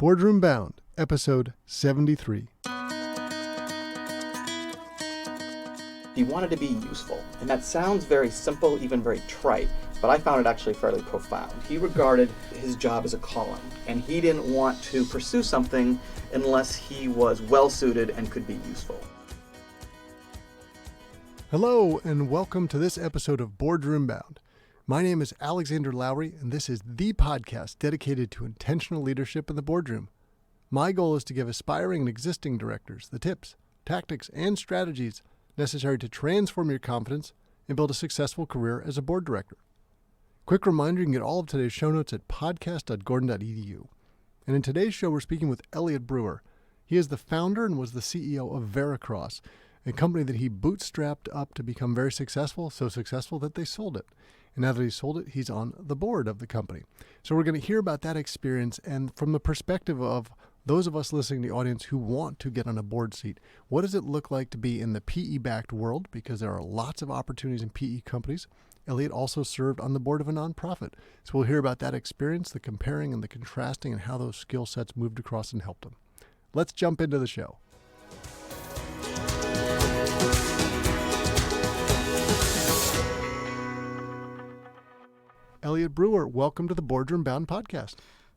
Boardroom Bound, episode 73. He wanted to be useful, and that sounds very simple, even very trite, but I found it actually fairly profound. He regarded his job as a calling, and he didn't want to pursue something unless he was well-suited and could be useful. Hello, and welcome to this episode of Boardroom Bound. My name is Alexander Lowry, and this is the podcast dedicated to intentional leadership in the boardroom. My goal is to give aspiring and existing directors the tips, tactics, and strategies necessary to transform your confidence and build a successful career as a board director. Quick reminder, you can get all of today's show notes at podcast.gordon.edu. And in today's show, we're speaking with Elliot Breuer. He is the founder and was the CEO of Veracross, a company that he bootstrapped up to become very successful, so successful that they sold it. And now that he's sold it, he's on the board of the company. So we're going to hear about that experience and from the perspective of those of us listening to the audience who want to get on a board seat. What does it look like to be in the PE-backed world? Because there are lots of opportunities in PE companies. Elliot also served on the board of a nonprofit. So we'll hear about that experience, the comparing and the contrasting, and how those skill sets moved across and helped him. Let's jump into the show. Elliot Breuer, welcome to the Boardroom Bound podcast.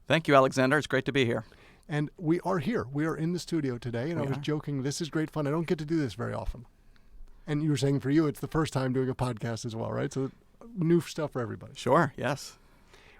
Thank you, Alexander. It's great to be here. And we are here. We are in the studio today, and I was joking, this is great fun. I don't get to do this very often. And you were saying for you, it's the first time doing a podcast as well, right? So new stuff for everybody. Sure, yes.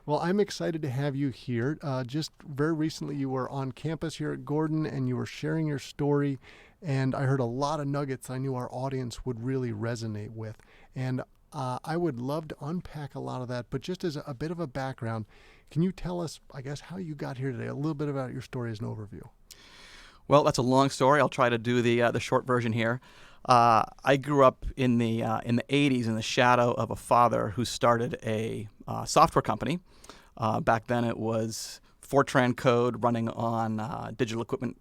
Well, I'm excited to have you here. Just very recently, you were on campus here at Gordon, and you were sharing your story, and I heard a lot of nuggets I knew our audience would really resonate with. And I would love to unpack a lot of that, but just as a bit of a background, can you tell us, I guess, how you got here today, a little bit about your story as an overview? Well, that's a long story. I'll try to do the short version here. I grew up in the 80s in the shadow of a father who started a software company. Back then it was Fortran code running on digital equipment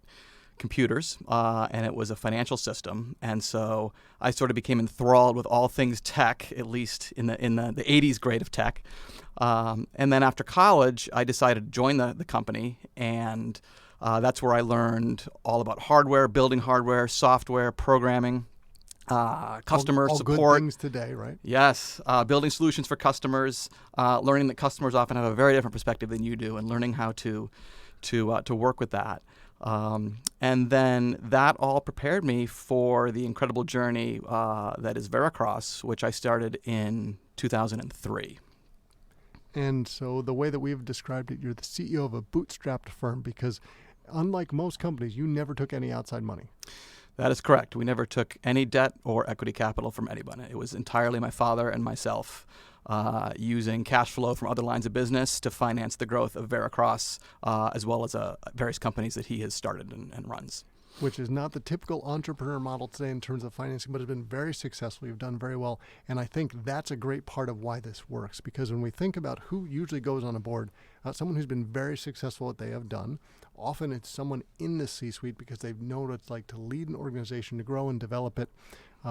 computers, and it was a financial system. And so I sort of became enthralled with all things tech, at least in the 80s grade of tech. And then after college, I decided to join the company, and that's where I learned all about hardware, building hardware, software, programming, customer all support. Good things today, right? Yes, building solutions for customers, learning that customers often have a very different perspective than you do, and learning how to work with that. And then that all prepared me for the incredible journey that is Veracross, which I started in 2003. And so the way that we've described it, you're the CEO of a bootstrapped firm because unlike most companies, you never took any outside money. That is correct. We never took any debt or equity capital from anyone. It was entirely my father and myself using cash flow from other lines of business to finance the growth of Veracross, as well as various companies that he has started and runs. Which is not the typical entrepreneur model today in terms of financing, but has been very successful. You've done very well. And I think that's a great part of why this works. Because when we think about who usually goes on a board, someone who's been very successful at what they have done, often it's someone in the C-suite because they know what it's like to lead an organization, to grow and develop it.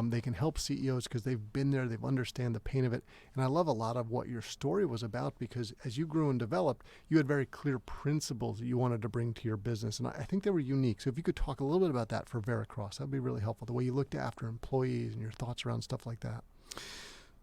They can help CEOs because they've been there, they've understand the pain of it. And I love a lot of what your story was about because as you grew and developed, you had very clear principles that you wanted to bring to your business. And I think they were unique. So if you could talk a little bit about that for Veracross, that'd be really helpful. The way you looked after employees and your thoughts around stuff like that.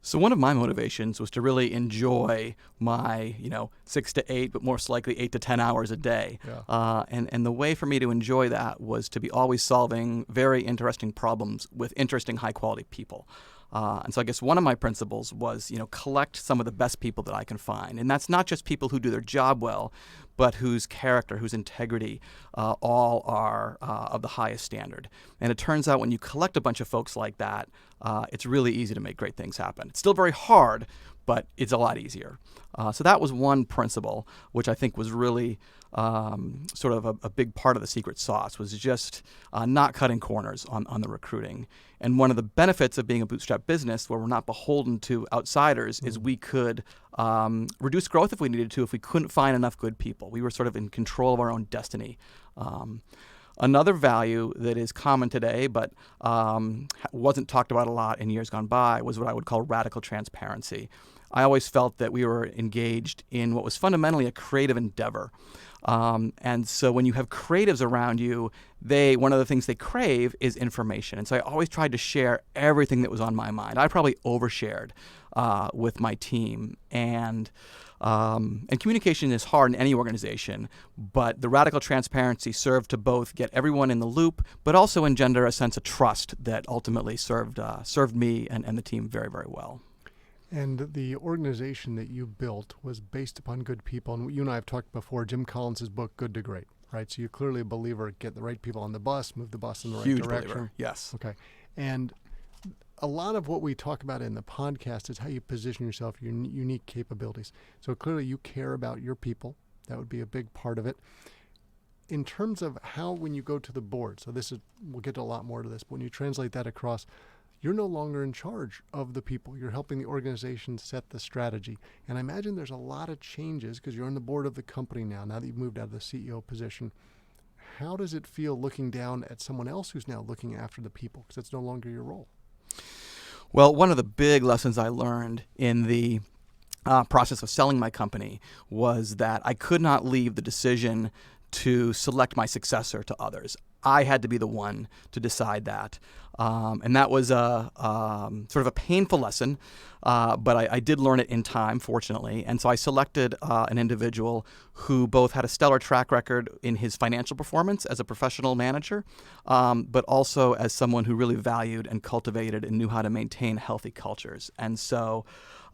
So one of my motivations was to really enjoy my, 6 to 8, but most likely 8 to 10 hours a day. Yeah. And the way for me to enjoy that was to be always solving very interesting problems with interesting, high-quality people. And so I guess one of my principles was, collect some of the best people that I can find. And that's not just people who do their job well, but whose character, whose integrity, all are of the highest standard. And it turns out when you collect a bunch of folks like that, it's really easy to make great things happen. It's still very hard, but it's a lot easier. So that was one principle, which I think was really sort of a big part of the secret sauce, was just not cutting corners on the recruiting. And one of the benefits of being a bootstrap business where we're not beholden to outsiders is we could reduce growth if we needed to, if we couldn't find enough good people. We were sort of in control of our own destiny. Another value that is common today but wasn't talked about a lot in years gone by was what I would call radical transparency. I always felt that we were engaged in what was fundamentally a creative endeavor. And so when you have creatives around you, one of the things they crave is information. And so I always tried to share everything that was on my mind. I probably overshared with my team. And communication is hard in any organization, but the radical transparency served to both get everyone in the loop, but also engender a sense of trust that ultimately served me and the team very, very well. And the organization that you built was based upon good people. And you and I have talked before, Jim Collins' book, Good to Great, right? So you're clearly a believer, get the right people on the bus, move the bus in the right Huge direction. believer, yes. Okay. And a lot of what we talk about in the podcast is how you position yourself, your unique capabilities. So clearly you care about your people. That would be a big part of it. In terms of how, when you go to the board, so we'll get to a lot more to this, but when you translate that across, you're no longer in charge of the people. You're helping the organization set the strategy. And I imagine there's a lot of changes because you're on the board of the company now that you've moved out of the CEO position. How does it feel looking down at someone else who's now looking after the people? Because it's no longer your role. Well, one of the big lessons I learned in the process of selling my company was that I could not leave the decision to select my successor to others. I had to be the one to decide that. And that was a sort of a painful lesson, but I did learn it in time, fortunately. And so I selected an individual who both had a stellar track record in his financial performance as a professional manager, but also as someone who really valued and cultivated and knew how to maintain healthy cultures. And so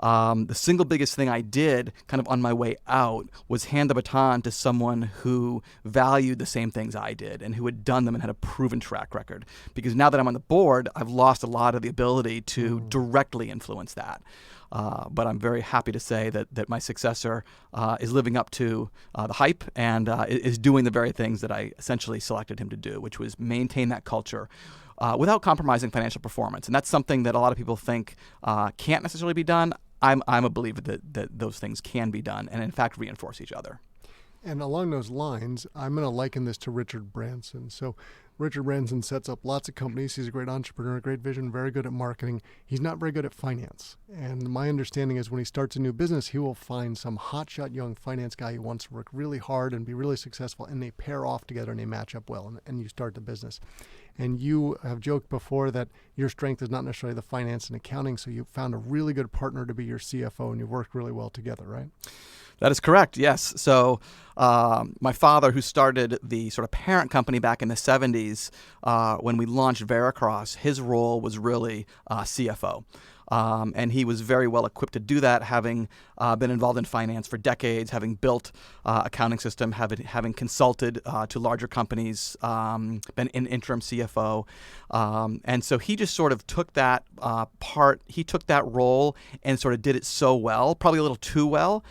the single biggest thing I did kind of on my way out was hand the baton to someone who valued the same things I did and who had done them and had a proven track record. Because now that I'm on the board, I've lost a lot of the ability to directly influence that. But I'm very happy to say that my successor is living up to the hype and is doing the very things that I essentially selected him to do, which was maintain that culture without compromising financial performance. And that's something that a lot of people think can't necessarily be done. I'm a believer that those things can be done and in fact reinforce each other. And along those lines, I'm going to liken this to Richard Branson. So Richard Branson sets up lots of companies. He's a great entrepreneur, great vision, very good at marketing. He's not very good at finance. And my understanding is when he starts a new business, he will find some hotshot young finance guy who wants to work really hard and be really successful, and they pair off together and they match up well, and you start the business. And you have joked before that your strength is not necessarily the finance and accounting, so you found a really good partner to be your CFO, and you worked really well together, right? That is correct, yes. So my father, who started the sort of parent company back in the 70s, when we launched Veracross, his role was really CFO. And he was very well equipped to do that, having been involved in finance for decades, having built accounting system, having consulted to larger companies, been an interim CFO. And so he just sort of took that he took that role and sort of did it so well, probably a little too well.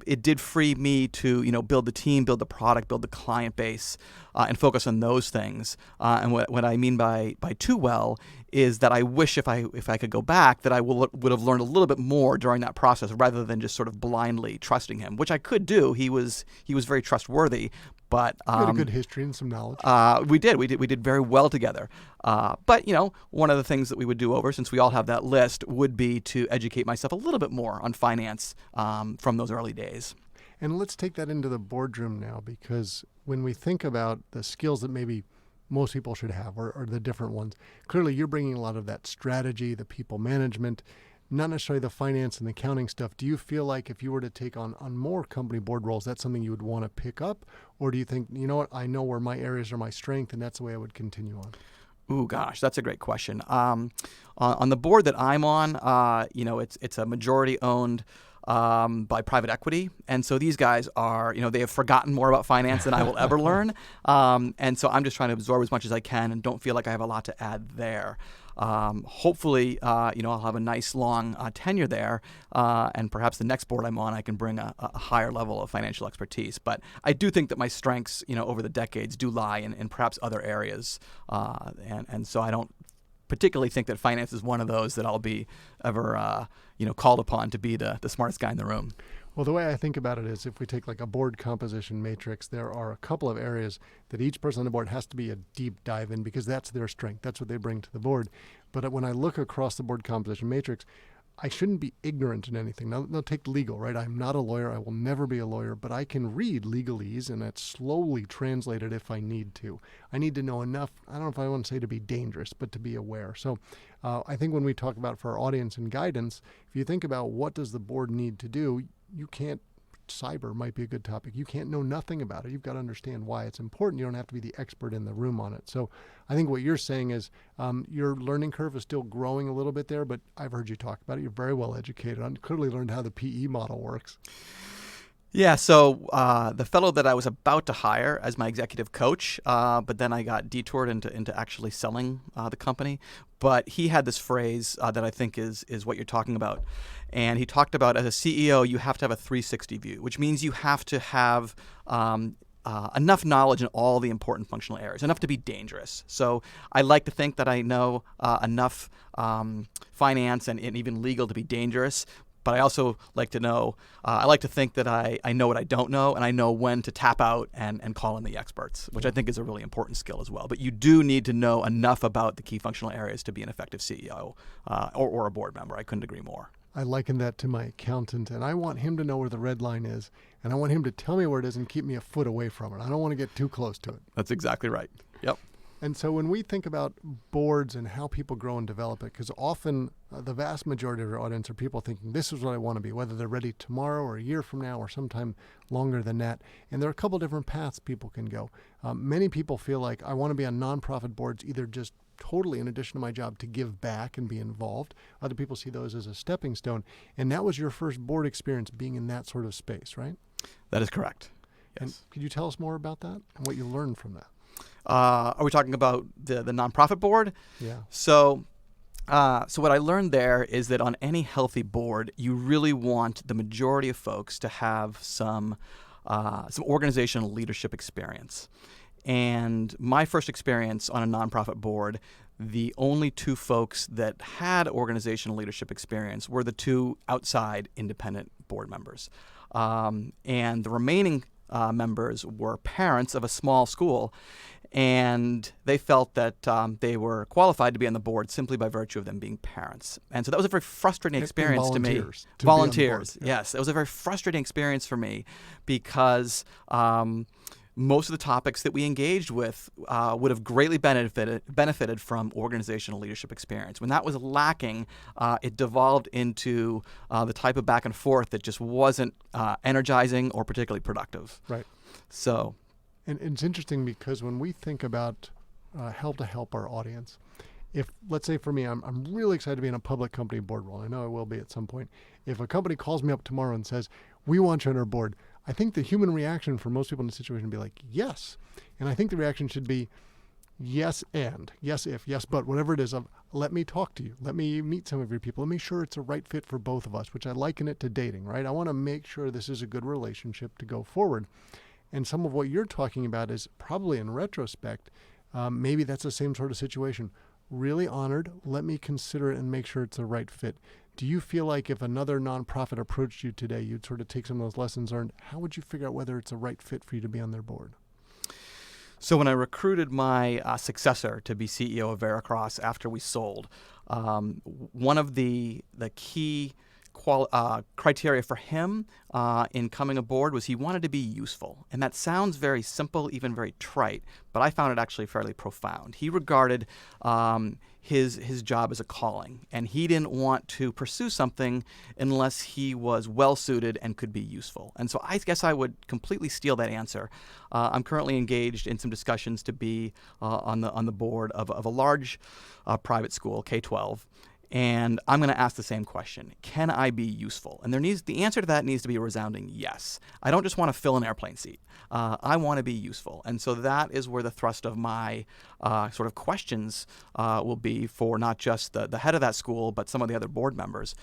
It did free me to, build the team, build the product, build the client base, and focus on those things. And what I mean by too well is that I wish if I could go back that I would have learned a little bit more during that process rather than just sort of blindly trusting him, which I could do. He was very trustworthy. But you had a good history and some knowledge. We did very well together. But one of the things that we would do over, since we all have that list, would be to educate myself a little bit more on finance from those early days. And let's take that into the boardroom now, because when we think about the skills that maybe most people should have, or the different ones, clearly you're bringing a lot of that strategy, the people management, not necessarily the finance and the accounting stuff. Do you feel like if you were to take on more company board roles, that's something you would want to pick up? Or do you think, you know what, I know where my areas are my strength, and that's the way I would continue on? Ooh, gosh, that's a great question. On the board that I'm on, it's a majority owned by private equity. And so these guys are, they have forgotten more about finance than I will ever learn. And so I'm just trying to absorb as much as I can and don't feel like I have a lot to add there. Hopefully, I'll have a nice long tenure there, and perhaps the next board I'm on, I can bring a higher level of financial expertise. But I do think that my strengths, over the decades, do lie in perhaps other areas, and so I don't particularly think that finance is one of those that I'll be ever, called upon to be the smartest guy in the room. Well, the way I think about it is if we take like a board composition matrix, there are a couple of areas that each person on the board has to be a deep dive in because that's their strength. That's what they bring to the board. But when I look across the board composition matrix, I shouldn't be ignorant in anything. Now take legal, right? I'm not a lawyer. I will never be a lawyer, but I can read legalese and it's slowly translated if I need to. I need to know enough, I don't know if I want to say to be dangerous, but to be aware. So I think when we talk about for our audience and guidance, if you think about what does the board need to do, you can't, cyber might be a good topic. You can't know nothing about it. You've got to understand why it's important. You don't have to be the expert in the room on it. So I think what you're saying is your learning curve is still growing a little bit there, but I've heard you talk about it. You're very well educated. I clearly learned how the PE model works. Yeah, so the fellow that I was about to hire as my executive coach, but then I got detoured into actually selling the company. But he had this phrase that I think is what you're talking about. And he talked about, as a CEO, you have to have a 360 view, which means you have to have enough knowledge in all the important functional areas, enough to be dangerous. So I like to think that I know enough finance and even legal to be dangerous. But I also like to know, I like to think that I know what I don't know, and I know when to tap out and call in the experts, which I think is a really important skill as well. But you do need to know enough about the key functional areas to be an effective CEO or a board member. I couldn't agree more. I liken that to my accountant, and I want him to know where the red line is, and I want him to tell me where it is and keep me a foot away from it. I don't want to get too close to it. That's exactly right. Yep. And so when we think about boards and how people grow and develop it, because often the vast majority of our audience are people thinking, this is what I want to be, whether they're ready tomorrow or a year from now or sometime longer than that. And there are a couple different paths people can go. Many people feel like I want to be on nonprofit boards, either just totally in addition to my job to give back and be involved. Other people see those as a stepping stone. And that was your first board experience being in that sort of space, right? That is correct. Yes. And could you tell us more about that and what you learned from that? Are we talking about the nonprofit board? Yeah. So what I learned there is that on any healthy board, you really want the majority of folks to have some organizational leadership experience. And my first experience on a nonprofit board, the only two folks that had organizational leadership experience were the two outside independent board members. And the remaining members were parents of a small school, and they felt that they were qualified to be on the board simply by virtue of them being parents. And so that was a very frustrating experience to me. Volunteers, yes. It was a very frustrating experience for me because most of the topics that we engaged with would have greatly benefited from organizational leadership experience. When that was lacking, it devolved into the type of back and forth that just wasn't energizing or particularly productive. Right. So, and it's interesting because when we think about how to help our audience, if, let's say for me, I'm really excited to be in a public company board role. I know I will be at some point. If a company calls me up tomorrow and says, we want you on our board, I think the human reaction for most people in the situation would be like, yes. And I think the reaction should be, yes and, yes if, yes but, whatever it is of, let me talk to you. Let me meet some of your people. Let me sure it's a right fit for both of us, which I liken it to dating, right? I want to make sure this is a good relationship to go forward. And some of what you're talking about is probably in retrospect, maybe that's the same sort of situation. Really honored, let me consider it and make sure it's a right fit. Do you feel like if another nonprofit approached you today, you'd sort of take some of those lessons learned? How would you figure out whether it's a right fit for you to be on their board? So when I recruited my successor to be CEO of Veracross after we sold, one of the key criteria for him in coming aboard was he wanted to be useful. And that sounds very simple, even very trite, but I found it actually fairly profound. He regarded his job as a calling, and he didn't want to pursue something unless he was well-suited and could be useful. And so I guess I would completely steal that answer. I'm currently engaged in some discussions to be on the board of a large private school, K-12. And I'm going to ask the same question. Can I be useful? And the answer to that needs to be a resounding yes. I don't just want to fill an airplane seat. I want to be useful. And so that is where the thrust of my sort of questions will be for not just the head of that school, but some of the other board members,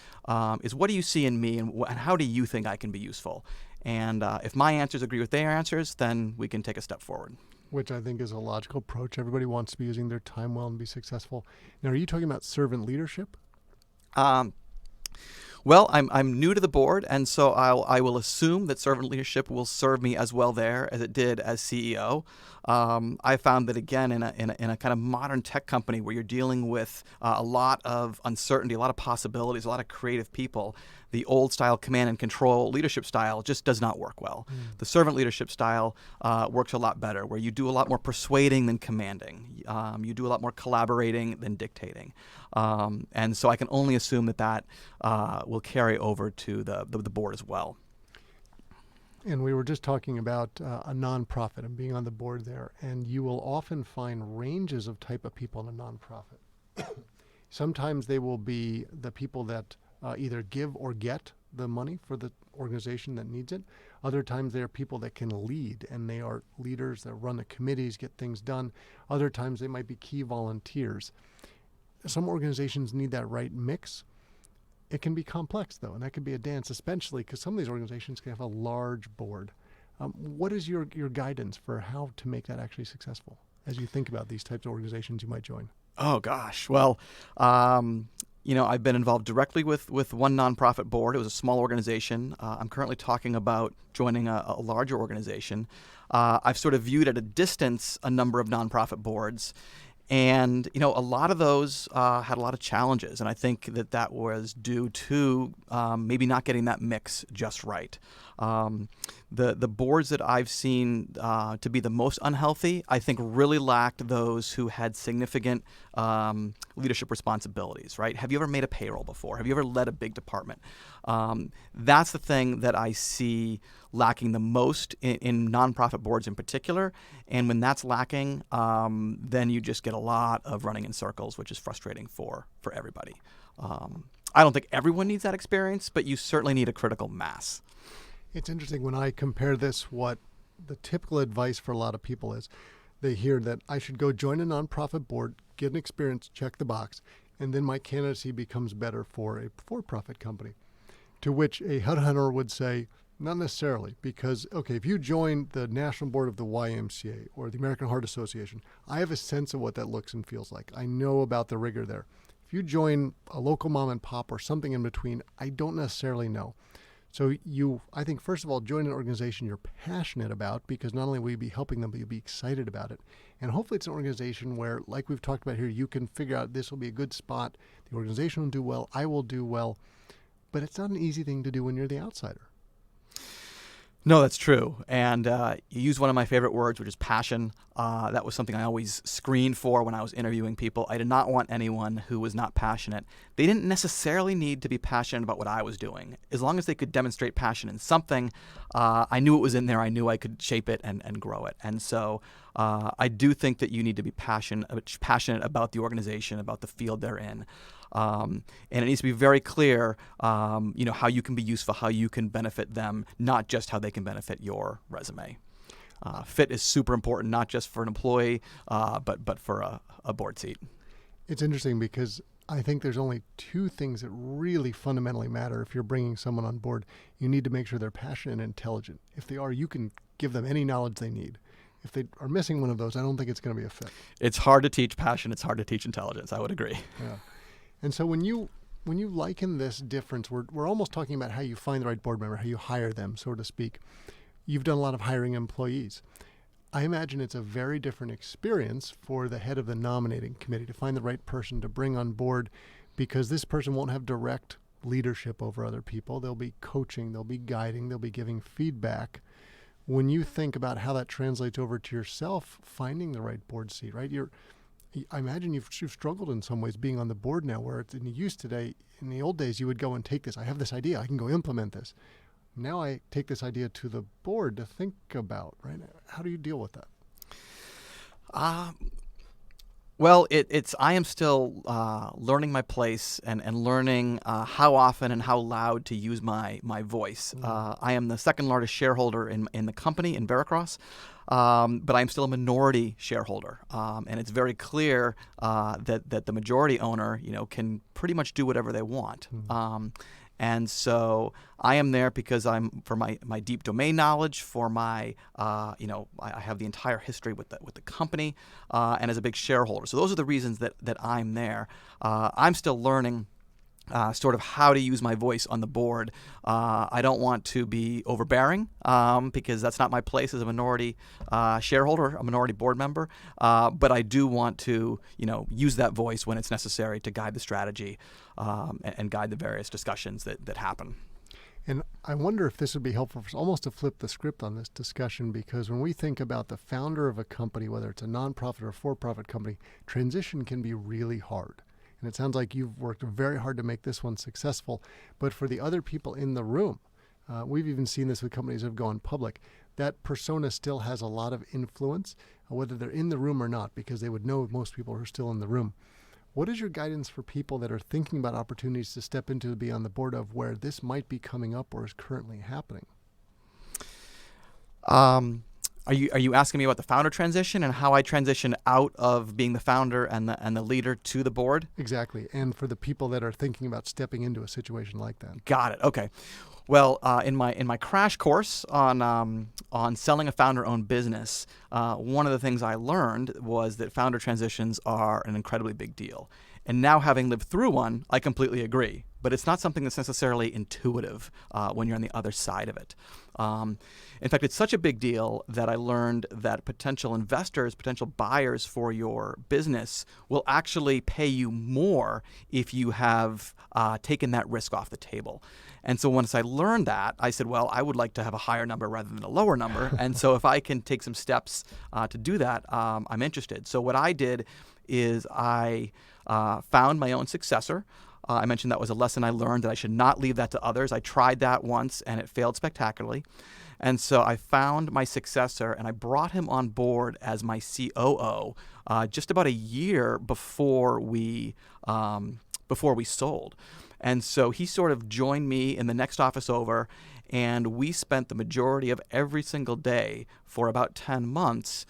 is what do you see in me and how do you think I can be useful? And if my answers agree with their answers, then we can take a step forward. Which I think is a logical approach. Everybody wants to be using their time well and be successful. Now, are you talking about servant leadership? Well, I'm new to the board, and so I will assume that servant leadership will serve me as well there as it did as CEO. I found that again in a kind of modern tech company where you're dealing with a lot of uncertainty, a lot of possibilities, a lot of creative people, the old style command and control leadership style just does not work well. The servant leadership style works a lot better, where you do a lot more persuading than commanding. You do a lot more collaborating than dictating. And so I can only assume that will carry over to the board as well. And we were just talking about a nonprofit and being on the board there, and you will often find ranges of type of people in a nonprofit. Sometimes they will be the people that either give or get the money for the organization that needs it. Other times they are people that can lead, and they are leaders that run the committees, get things done. Other times they might be key volunteers. Some organizations need that right mix. It can be complex, though, and that can be a dance, especially because some of these organizations can have a large board. What is your guidance for how to make that actually successful as you think about these types of organizations you might join? Oh, gosh. Well, I've been involved directly with one nonprofit board. It was a small organization. I'm currently talking about joining a larger organization. I've sort of viewed at a distance a number of nonprofit boards. And, a lot of those had a lot of challenges. And I think that was due to maybe not getting that mix just right. The boards that I've seen to be the most unhealthy, I think really lacked those who had significant leadership responsibilities, right? Have you ever made a payroll before? Have you ever led a big department? That's the thing that I see lacking the most in nonprofit boards in particular. And when that's lacking, then you just get a lot of running in circles, which is frustrating for everybody. I don't think everyone needs that experience, but you certainly need a critical mass. It's interesting when I compare this, what the typical advice for a lot of people is. They hear that I should go join a nonprofit board, get an experience, check the box, and then my candidacy becomes better for a for-profit company. To which a headhunter would say, not necessarily, because, okay, if you join the National Board of the YMCA or the American Heart Association, I have a sense of what that looks and feels like. I know about the rigor there. If you join a local mom and pop or something in between, I don't necessarily know. So I think, first of all, join an organization you're passionate about, because not only will you be helping them, but you'll be excited about it. And hopefully it's an organization where, like we've talked about here, you can figure out this will be a good spot. The organization will do well. I will do well. But it's not an easy thing to do when you're the outsider. No, that's true. And you used one of my favorite words, which is passion. That was something I always screened for when I was interviewing people. I did not want anyone who was not passionate. They didn't necessarily need to be passionate about what I was doing. As long as they could demonstrate passion in something, I knew it was in there. I knew I could shape it and grow it. And so I do think that you need to be passionate about the organization, about the field they're in. And it needs to be very clear, how you can be useful, how you can benefit them, not just how they can benefit your resume. Fit is super important, not just for an employee, but for a board seat. It's interesting because I think there's only two things that really fundamentally matter if you're bringing someone on board. You need to make sure they're passionate and intelligent. If they are, you can give them any knowledge they need. If they are missing one of those, I don't think it's going to be a fit. It's hard to teach passion. It's hard to teach intelligence. I would agree. Yeah. And so when you liken this difference, we're almost talking about how you find the right board member, how you hire them, so to speak. You've done a lot of hiring employees. I imagine it's a very different experience for the head of the nominating committee to find the right person to bring on board, because this person won't have direct leadership over other people. They'll be coaching, they'll be guiding, they'll be giving feedback. When you think about how that translates over to yourself, finding the right board seat, right? I imagine you've struggled in some ways being on the board now, where it's in the use today. In the old days, you would go and take this. I have this idea. I can go implement this. Now I take this idea to the board to think about, right? How do you deal with that? Well, I am still learning my place and learning how often and how loud to use my voice. I am the second largest shareholder in the company, in Veracross, but I'm still a minority shareholder. And it's very clear that the majority owner, can pretty much do whatever they want. And so I am there because for my deep domain knowledge, for my, I have the entire history with the company, and as a big shareholder. So those are the reasons that I'm there. I'm still learning sort of how to use my voice on the board. I don't want to be overbearing because that's not my place as a minority shareholder, a minority board member. But I do want to, use that voice when it's necessary to guide the strategy and guide the various discussions that happen. And I wonder if this would be helpful for us almost to flip the script on this discussion, because when we think about the founder of a company, whether it's a nonprofit or a for-profit company, transition can be really hard. And it sounds like you've worked very hard to make this one successful. But for the other people in the room, we've even seen this with companies that have gone public, that persona still has a lot of influence, whether they're in the room or not, because they would know most people who are still in the room. What is your guidance for people that are thinking about opportunities to step into to be on the board of where this might be coming up or is currently happening? Are you asking me about the founder transition and how I transition out of being the founder and the leader to the board? Exactly. And for the people that are thinking about stepping into a situation like that. Got it. Okay. Well, in my crash course on selling a founder-owned business, one of the things I learned was that founder transitions are an incredibly big deal. And now, having lived through one, I completely agree. But it's not something that's necessarily intuitive when you're on the other side of it. In fact, it's such a big deal that I learned that potential investors, potential buyers for your business will actually pay you more if you have taken that risk off the table. And so once I learned that, I said, well, I would like to have a higher number rather than a lower number. And so if I can take some steps to do that, I'm interested. So what I did is I found my own successor. I mentioned that was a lesson I learned, that I should not leave that to others. I tried that once, and it failed spectacularly. And so I found my successor, and I brought him on board as my COO just about a year before we sold. And so he sort of joined me in the next office over, and we spent the majority of every single day for about 10 months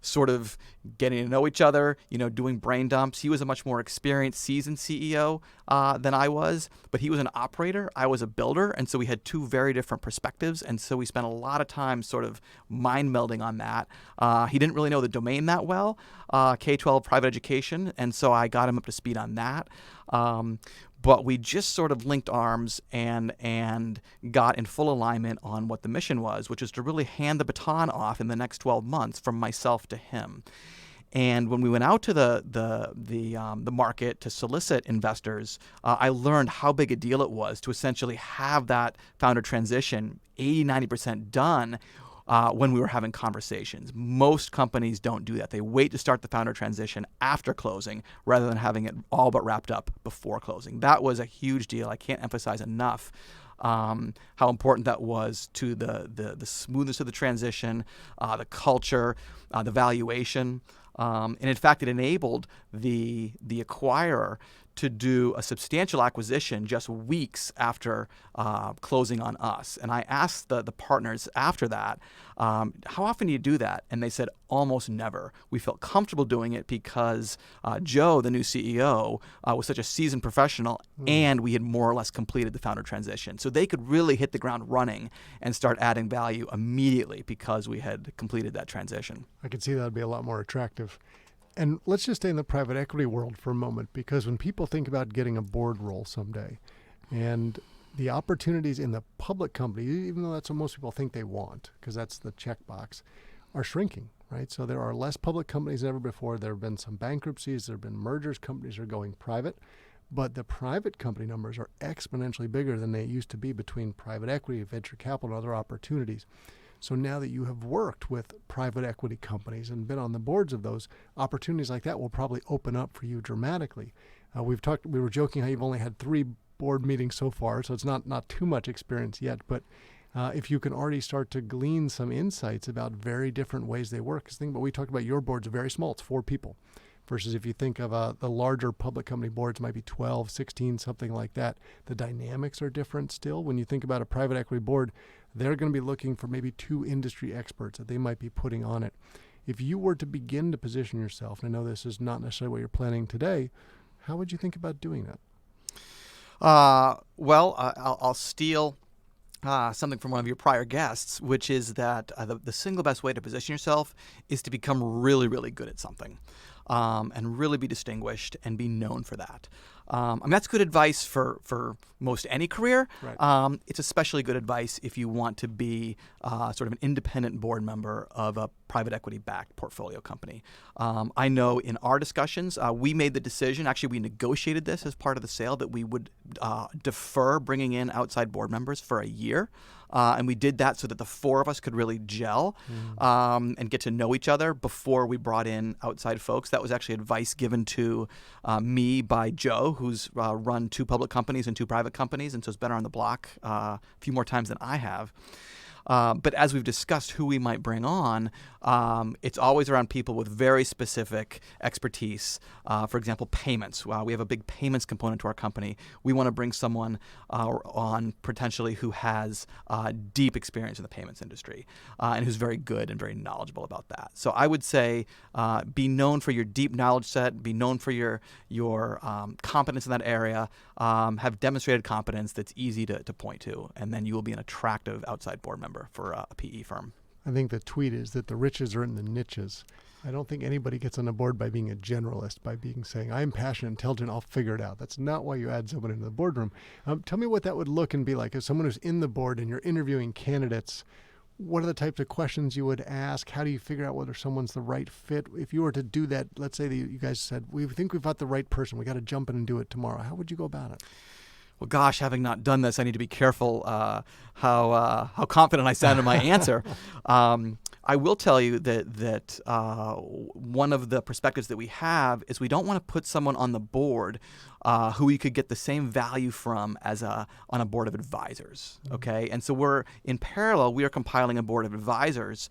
sort of getting to know each other, doing brain dumps. He was a much more experienced, seasoned CEO than I was, but he was an operator. I was a builder, and so we had two very different perspectives, and so we spent a lot of time sort of mind melding on that. He didn't really know the domain that well, K-12 private education, and so I got him up to speed on that. But we just sort of linked arms and got in full alignment on what the mission was, which is to really hand the baton off in the next 12 months from myself to him. And when we went out to the market to solicit investors, I learned how big a deal it was to essentially have that founder transition 80-90% done when we were having conversations. Most companies don't do that. They wait to start the founder transition after closing rather than having it all but wrapped up before closing. That was a huge deal. I can't emphasize enough how important that was to the smoothness of the transition, the culture, the valuation. And in fact, it enabled the acquirer to do a substantial acquisition just weeks after closing on us. And I asked the partners after that, how often do you do that? And they said, almost never. We felt comfortable doing it because Joe, the new CEO, was such a seasoned professional, and we had more or less completed the founder transition. So they could really hit the ground running and start adding value immediately because we had completed that transition. I could see that would be a lot more attractive. And let's just stay in the private equity world for a moment, because when people think about getting a board role someday, and the opportunities in the public company, even though that's what most people think they want, because that's the checkbox, are shrinking, right? So there are less public companies than ever before. There have been some bankruptcies. There have been mergers. Companies are going private. But the private company numbers are exponentially bigger than they used to be between private equity, venture capital, and other opportunities. So now that you have worked with private equity companies and been on the boards of those, opportunities like that will probably open up for you dramatically. We were joking how you've only had 3 board meetings so far, so it's not too much experience yet. But if you can already start to glean some insights about very different ways they work, because think about, we talked about your board's very small, it's 4 people. Versus if you think of the larger public company boards might be 12, 16, something like that. The dynamics are different still. When you think about a private equity board, they're going to be looking for maybe 2 industry experts that they might be putting on it. If you were to begin to position yourself, and I know this is not necessarily what you're planning today, how would you think about doing that? I'll steal something from one of your prior guests, which is that the single best way to position yourself is to become really, really good at something. And really be distinguished and be known for that. That's good advice for most any career. Right. It's especially good advice if you want to be sort of an independent board member of a private equity-backed portfolio company. I know in our discussions, we made the decision, actually we negotiated this as part of the sale, that we would defer bringing in outside board members for a year. And we did that so that the four of us could really gel and get to know each other before we brought in outside folks. That was actually advice given to me by Joe, who's run 2 public companies and 2 private companies, and so has been around the block a few more times than I have. But as we've discussed who we might bring on, it's always around people with very specific expertise. For example, payments. We have a big payments component to our company. We want to bring someone on potentially who has deep experience in the payments industry and who's very good and very knowledgeable about that. So I would say be known for your deep knowledge set, be known for your competence in that area, have demonstrated competence that's easy to point to, and then you will be an attractive outside board member for a PE firm. I think the tweet is that the riches are in the niches. I don't think anybody gets on a board by being a generalist, by saying, I'm passionate, intelligent, I'll figure it out. That's not why you add someone into the boardroom. Tell me what that would look and be like as someone who's in the board and you're interviewing candidates. What are the types of questions you would ask? How do you figure out whether someone's the right fit? If you were to do that, let's say that you guys said, we think we've got the right person, we got to jump in and do it tomorrow. How would you go about it? Well, gosh, having not done this, I need to be careful how confident I sound in my answer. I will tell you that one of the perspectives that we have is we don't want to put someone on the board who we could get the same value from as on a board of advisors. Okay, and so we're in parallel. We are compiling a board of advisors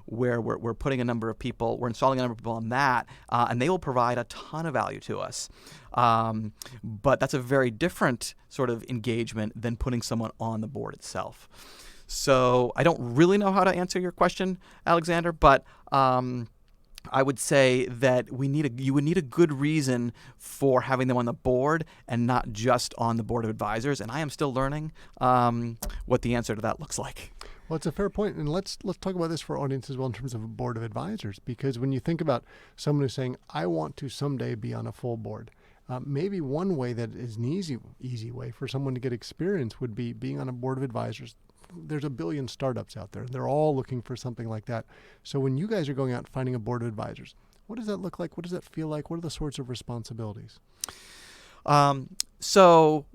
where we're putting a number of people, we're installing a number of people on that, and they will provide a ton of value to us. But that's a very different sort of engagement than putting someone on the board itself. So I don't really know how to answer your question, Alexander, but I would say that you would need a good reason for having them on the board and not just on the board of advisors. And I am still learning what the answer to that looks like. Well, it's a fair point, and let's talk about this for our audience as well in terms of a board of advisors, because when you think about someone who's saying, I want to someday be on a full board, maybe one way that is an easy way for someone to get experience would be being on a board of advisors. There's a billion startups out there. They're all looking for something like that. So when you guys are going out and finding a board of advisors, what does that look like? What does that feel like? What are the sorts of responsibilities? So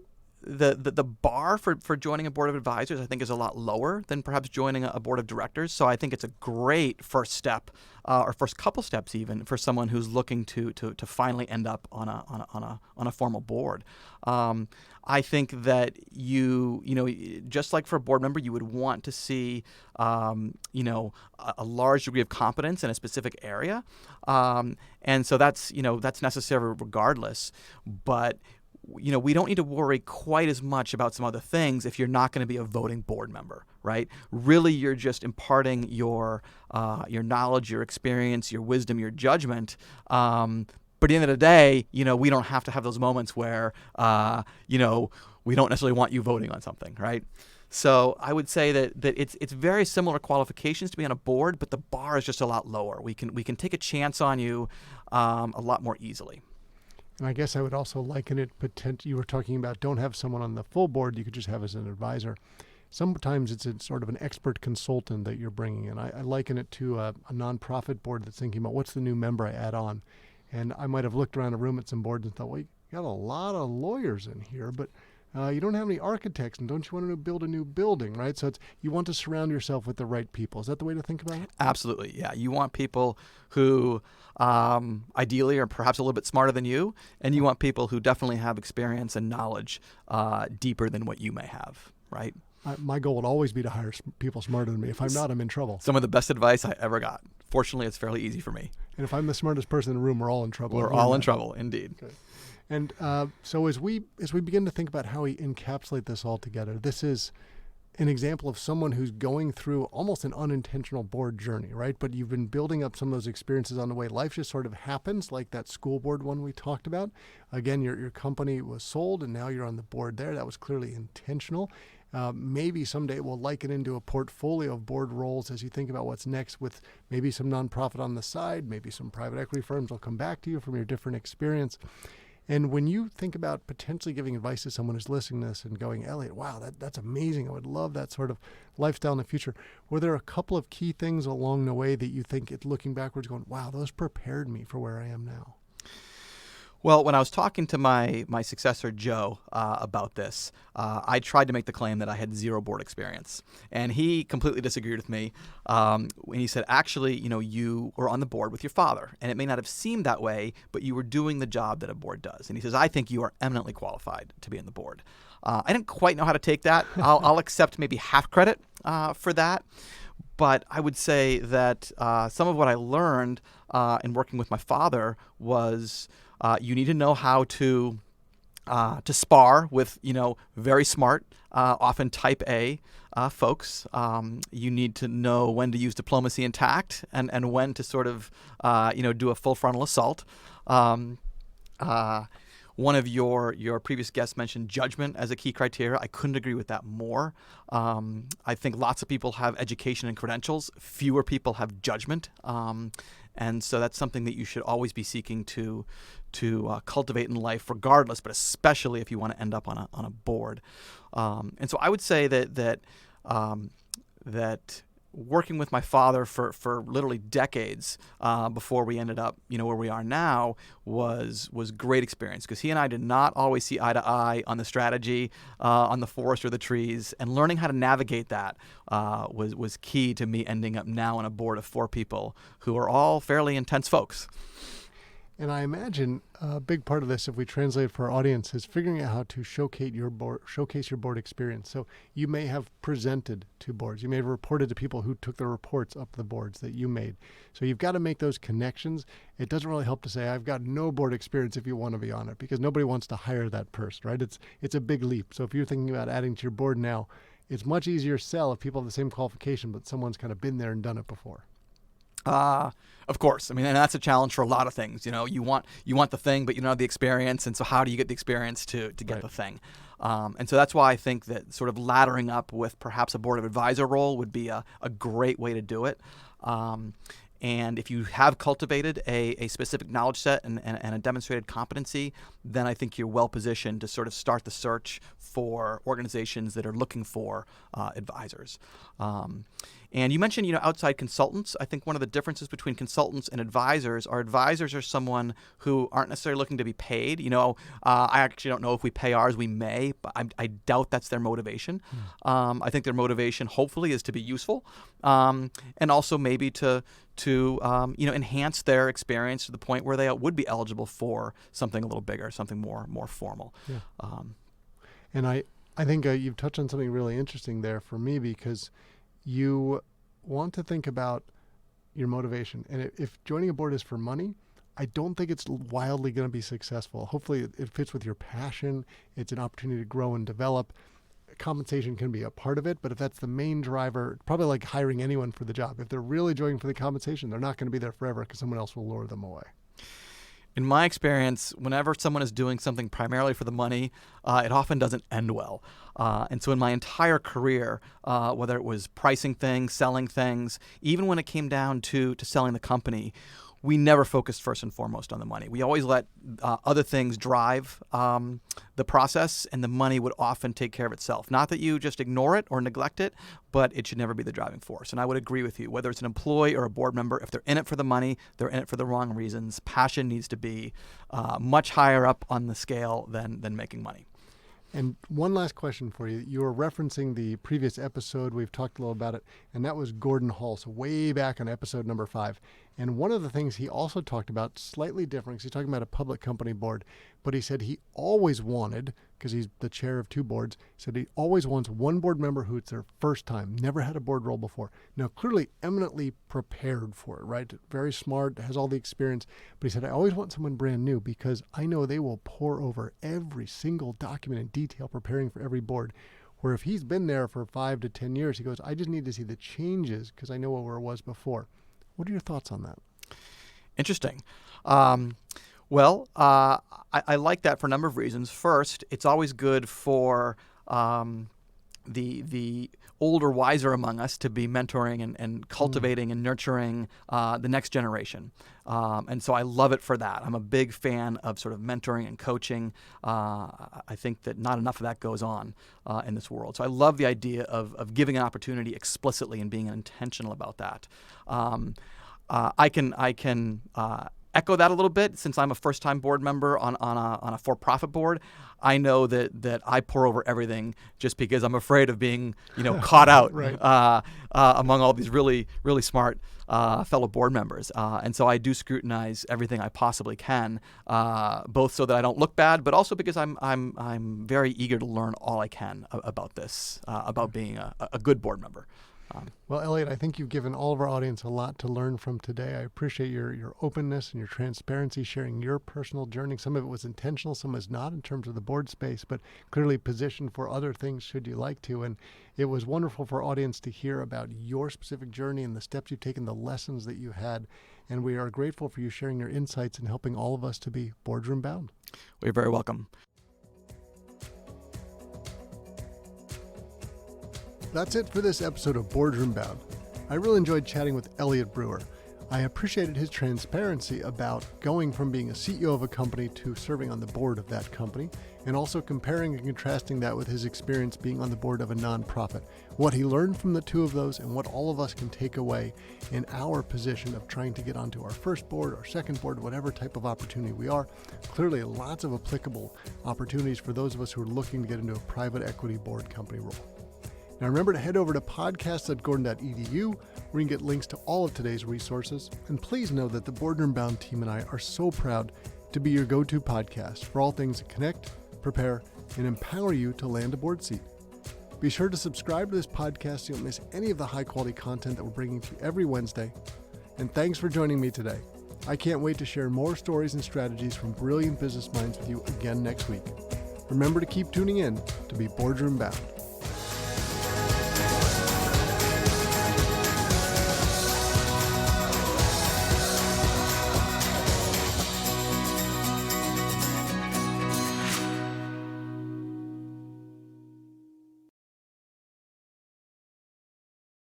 the bar for joining a board of advisors, I think, is a lot lower than perhaps joining a board of directors. So I think it's a great first step, or first couple steps even, for someone who's looking to finally end up on a formal board. I think that you just like for a board member, you would want to see a large degree of competence in a specific area, and so that's necessary regardless. But we don't need to worry quite as much about some other things if you're not going to be a voting board member, right? Really, you're just imparting your knowledge, your experience, your wisdom, your judgment. But at the end of the day, we don't have to have those moments where, we don't necessarily want you voting on something, right? So I would say that it's very similar qualifications to be on a board, but the bar is just a lot lower. We can take a chance on you a lot more easily. And I guess I would also liken it, you were talking about don't have someone on the full board, you could just have as an advisor. Sometimes it's a sort of an expert consultant that you're bringing in. I liken it to a nonprofit board that's thinking about what's the new member I add on. And I might have looked around a room at some boards and thought, well, you got a lot of lawyers in here, but you don't have any architects, and don't you want to build a new building, right? So you want to surround yourself with the right people. Is that the way to think about it? Absolutely, yeah. You want people who ideally are perhaps a little bit smarter than you, and you want people who definitely have experience and knowledge deeper than what you may have, right? My goal would always be to hire people smarter than me. If I'm not, I'm in trouble. Some of the best advice I ever got. Fortunately, it's fairly easy for me. And if I'm the smartest person in the room, we're all in trouble. We're all in trouble, indeed. Okay. And so as we begin to think about how we encapsulate this all together, this is an example of someone who's going through almost an unintentional board journey, right? But you've been building up some of those experiences on the way. Life just sort of happens, like that school board one we talked about. Again, your company was sold, and now you're on the board there. That was clearly intentional. Maybe someday we'll liken into a portfolio of board roles as you think about what's next, with maybe some nonprofit on the side, maybe some private equity firms will come back to you from your different experience. And when you think about potentially giving advice to someone who's listening to this and going, Elliot, wow, that's amazing. I would love that sort of lifestyle in the future. Were there a couple of key things along the way that you think, looking backwards, going, wow, those prepared me for where I am now? Well, when I was talking to my successor, Joe, about this, I tried to make the claim that I had zero board experience. And he completely disagreed with me. And he said, actually, you were on the board with your father. And it may not have seemed that way, but you were doing the job that a board does. And he says, I think you are eminently qualified to be on the board. I didn't quite know how to take that. I'll accept maybe half credit for that. But I would say that some of what I learned in working with my father was you need to know how to spar with, very smart, often type A folks. You need to know when to use diplomacy and tact and when to sort of, do a full frontal assault. One of your previous guests mentioned judgment as a key criteria. I couldn't agree with that more. I think lots of people have education and credentials. Fewer people have judgment. And so that's something that you should always be seeking to cultivate in life, regardless, but especially if you want to end up on a board. And so I would say that working with my father for literally decades before we ended up, where we are now, was great experience, because he and I did not always see eye to eye on the strategy, on the forest or the trees, and learning how to navigate that was key to me ending up now on a board of 4 people who are all fairly intense folks. And I imagine a big part of this, if we translate it for our audience, is figuring out how to showcase your board experience. So you may have presented to boards. You may have reported to people who took the reports up the boards that you made. So you've got to make those connections. It doesn't really help to say, I've got no board experience if you want to be on it, because nobody wants to hire that person, right? It's a big leap. So if you're thinking about adding to your board now, it's much easier to sell if people have the same qualification, but someone's kind of been there and done it before. Of course. I mean, and that's a challenge for a lot of things. You want the thing, but you don't have the experience. And so how do you get the experience to get Right. the thing? And so that's why I think that sort of laddering up with perhaps a board of advisor role would be a great way to do it. And if you have cultivated a specific knowledge set and a demonstrated competency, then I think you're well positioned to sort of start the search for organizations that are looking for advisors. And you mentioned, outside consultants. I think one of the differences between consultants and advisors are someone who aren't necessarily looking to be paid. I actually don't know if we pay ours. We may, but I doubt that's their motivation. I think their motivation, hopefully, is to be useful, and also maybe to enhance their experience to the point where they would be eligible for something a little bigger, something more formal. Yeah. And I think you've touched on something really interesting there for me, because you want to think about your motivation. And if joining a board is for money, I don't think it's wildly going to be successful. Hopefully it fits with your passion. It's an opportunity to grow and develop. Compensation can be a part of it, but if that's the main driver, probably like hiring anyone for the job. If they're really joining for the compensation, they're not going to be there forever, because someone else will lure them away. In my experience, whenever someone is doing something primarily for the money, it often doesn't end well. And so in my entire career, whether it was pricing things, selling things, even when it came down to selling the company, we never focused first and foremost on the money. We always let other things drive the process, and the money would often take care of itself. Not that you just ignore it or neglect it, but it should never be the driving force. And I would agree with you. Whether it's an employee or a board member, if they're in it for the money, they're in it for the wrong reasons. Passion needs to be much higher up on the scale than making money. And one last question for you. You were referencing the previous episode. We've talked a little about it, and that was Gordon Hall, so way back on episode number 5. And one of the things he also talked about, slightly different, 'cause he's talking about a public company board, but he said he always wanted, because he's the chair of 2 boards, said he always wants one board member who it's their first time, never had a board role before. Now, clearly eminently prepared for it, right? Very smart, has all the experience. But he said, I always want someone brand new, because I know they will pore over every single document in detail, preparing for every board. Where if he's been there for 5 to 10 years, he goes, I just need to see the changes, because I know where it was before. What are your thoughts on that? Interesting. Well, I like that for a number of reasons. First, it's always good for the older, wiser among us to be mentoring and cultivating and nurturing the next generation. And so I love it for that. I'm a big fan of sort of mentoring and coaching. I think that not enough of that goes on in this world. So I love the idea of giving an opportunity explicitly and being intentional about that. I can echo that a little bit since I'm a first-time board member on a for-profit board. I know that I pour over everything just because I'm afraid of being caught out Right. among all these really really smart fellow board members. And so I do scrutinize everything I possibly can, both so that I don't look bad, but also because I'm very eager to learn all I can about this, about being a good board member. Well, Elliot, I think you've given all of our audience a lot to learn from today. I appreciate your openness and your transparency, sharing your personal journey. Some of it was intentional, some was not in terms of the board space, but clearly positioned for other things should you like to. And it was wonderful for our audience to hear about your specific journey and the steps you've taken, the lessons that you had. And we are grateful for you sharing your insights and helping all of us to be boardroom bound. You're very welcome. That's it for this episode of Boardroom Bound. I really enjoyed chatting with Elliot Breuer. I appreciated his transparency about going from being a CEO of a company to serving on the board of that company, and also comparing and contrasting that with his experience being on the board of a nonprofit, what he learned from the two of those, and what all of us can take away in our position of trying to get onto our first board, our second board, whatever type of opportunity we are. Clearly lots of applicable opportunities for those of us who are looking to get into a private equity board company role. Now remember to head over to podcast.gordon.edu where you can get links to all of today's resources. And please know that the Boardroom Bound team and I are so proud to be your go-to podcast for all things that connect, prepare, and empower you to land a board seat. Be sure to subscribe to this podcast so you don't miss any of the high-quality content that we're bringing to you every Wednesday. And thanks for joining me today. I can't wait to share more stories and strategies from brilliant business minds with you again next week. Remember to keep tuning in to be Boardroom Bound.